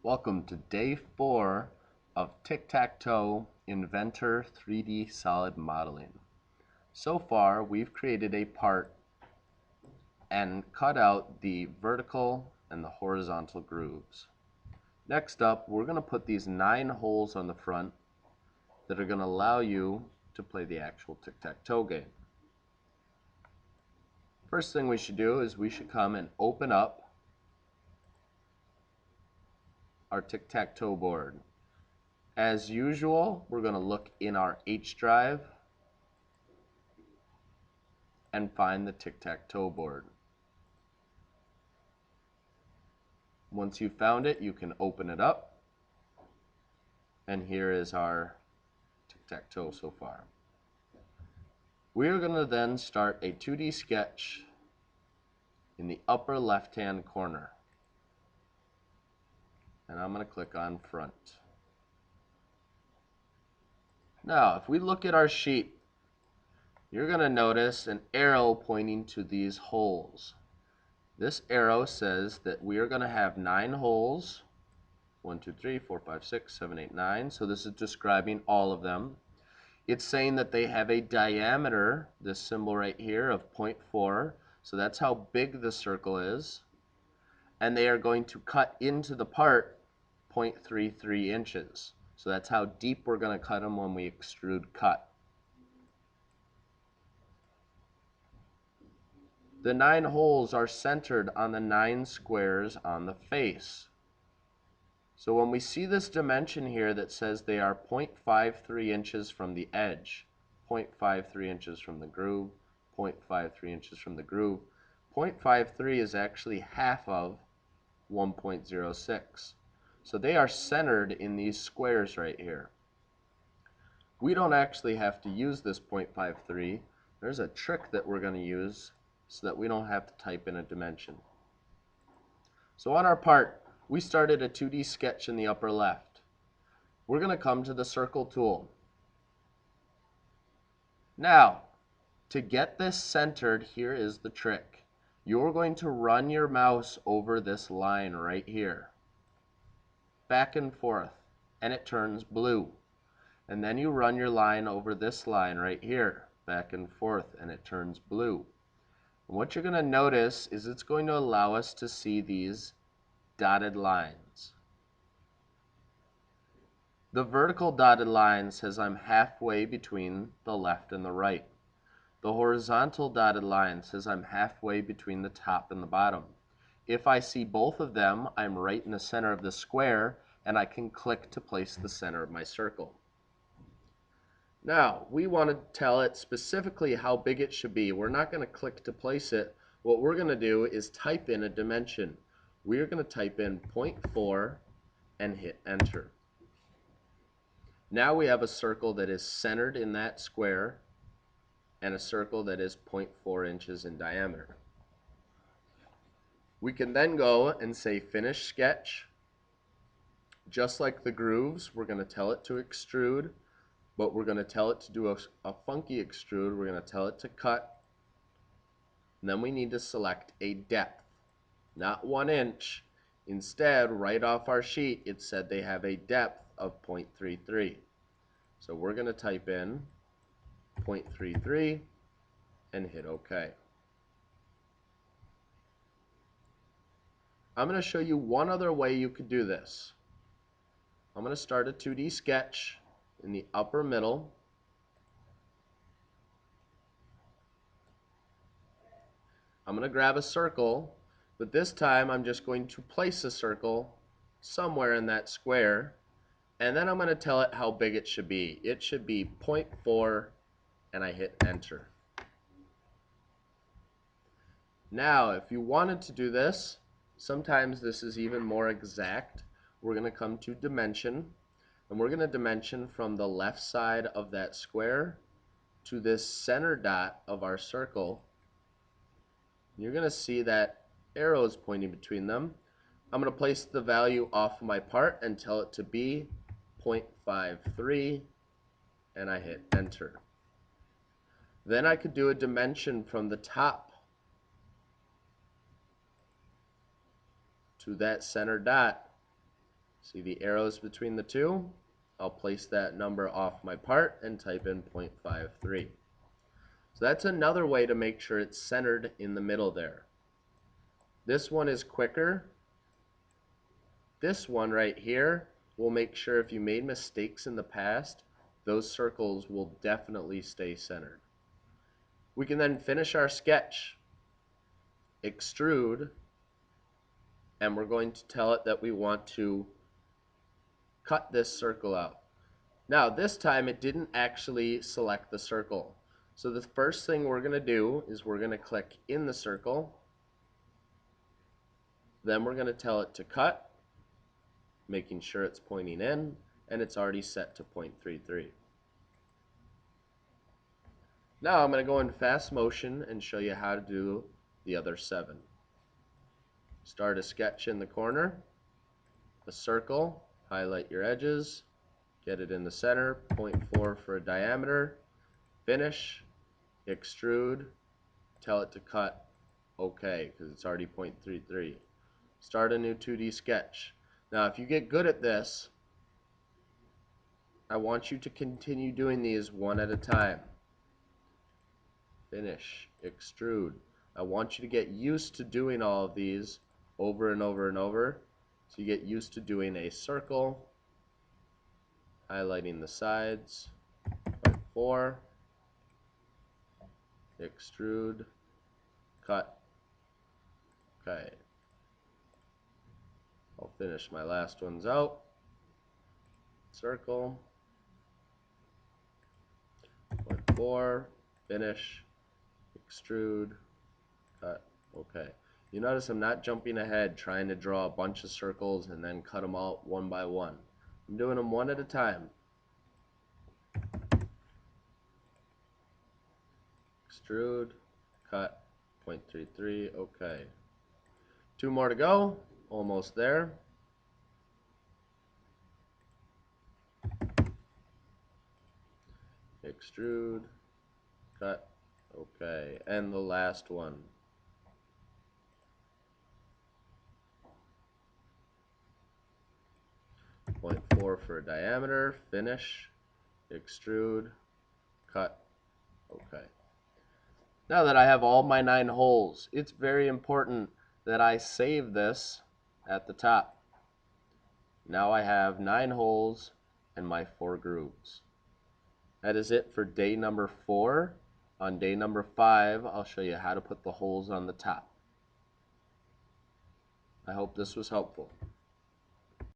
Welcome to day 4 of Tic-Tac-Toe Inventor 3D Solid Modeling. So far, we've created a part and cut out the vertical and the horizontal grooves. Next up, we're going to put these 9 holes on the front that are going to allow you to play the actual tic-tac-toe game. First thing we should do is we should come and open up our tic-tac-toe board. As usual, we're going to look in our H drive and find the tic-tac-toe board. Once you've found it, you can open it up, and here is our tic-tac-toe so far. We are going to then start a 2D sketch in the upper left-hand corner, and I'm going to click on front. Now, if we look at our sheet, you're going to notice an arrow pointing to these holes. This arrow says that we are going to have 9 holes. 1, 2, 3, 4, 5, 6, 7, 8, 9. So this is describing all of them. It's saying that they have a diameter, this symbol right here, of 0.4. So that's how big the circle is. And they are going to cut into the part 0.33 inches. So that's how deep we're going to cut them when we extrude cut. The 9 holes are centered on the 9 squares on the face. So when we see this dimension here that says they are 0.53 inches from the edge, 0.53 inches from the groove, 0.53 inches from the groove, 0.53 is actually half of 1.06. So they are centered in these squares right here. We don't actually have to use this 0.53. There's a trick that we're going to use so that we don't have to type in a dimension. So on our part, we started a 2D sketch in the upper left. We're going to come to the circle tool. Now, to get this centered, here is the trick. You're going to run your mouse over this line right here, back and forth, and it turns blue. And then you run your line over this line right here, back and forth, and it turns blue. And what you're going to notice is it's going to allow us to see these dotted lines. The vertical dotted line says I'm halfway between the left and the right. The horizontal dotted line says I'm halfway between the top and the bottom. If I see both of them, I'm right in the center of the square, and I can click to place the center of my circle. Now, we want to tell it specifically how big it should be. We're not going to click to place it. What we're going to do is type in a dimension. We're going to type in 0.4 and hit enter. Now we have a circle that is centered in that square and a circle that is 0.4 inches in diameter. We can then go and say finish sketch. Just like the grooves, we're going to tell it to extrude, but we're going to tell it to do a funky extrude. We're going to tell it to cut. And then we need to select a depth, not 1 inch. Instead, right off our sheet, it said they have a depth of 0.33. So we're going to type in 0.33 and hit OK. I'm going to show you one other way you could do this. I'm going to start a 2D sketch in the upper middle. I'm going to grab a circle, but this time I'm just going to place a circle somewhere in that square, and then I'm going to tell it how big it should be. It should be 0.4, and I hit enter. Now, if you wanted to do this, sometimes this is even more exact. We're going to come to dimension, and we're going to dimension from the left side of that square to this center dot of our circle. You're going to see that arrows pointing between them. I'm going to place the value off my part and tell it to be 0.53, and I hit enter. Then I could do a dimension from the top to that center dot, See the arrows between the two? I'll place that number off my part and type in 0.53. So that's another way to make sure it's centered in the middle there. This one is quicker. This one right here will make sure if you made mistakes in the past, those circles will definitely stay centered. We can then finish our sketch, extrude, and we're going to tell it that we want to cut this circle out. Now this time it didn't actually select the circle. So the first thing we're going to do is we're going to click in the circle. Then we're going to tell it to cut, making sure it's pointing in, and it's already set to 0.33. Now I'm going to go in fast motion and show you how to do the other 7. Start a sketch in the corner, a circle, highlight your edges, get it in the center, 0.4 for a diameter, finish, extrude, tell it to cut, OK, because it's already 0.33. Start a new 2D sketch. Now if you get good at this, I want you to continue doing these one at a time. Finish, extrude. I want you to get used to doing all of these over and over and over. So you get used to doing a circle, highlighting the sides, 0.4, extrude, cut. Okay. I'll finish my last ones out. Circle, 0.4, finish, extrude, cut. Okay. You notice I'm not jumping ahead trying to draw a bunch of circles and then cut them out one by one. I'm doing them one at a time. Extrude, cut, 0.33, okay. 2 more to go, almost there. Extrude, cut, okay. And the last one. 0.4 for a diameter, finish, extrude, cut, okay. Now that I have all my 9 holes, it's very important that I save this at the top. Now I have 9 holes and my 4 grooves. That is it for day number 4. On day number 5, I'll show you how to put the holes on the top. I hope this was helpful.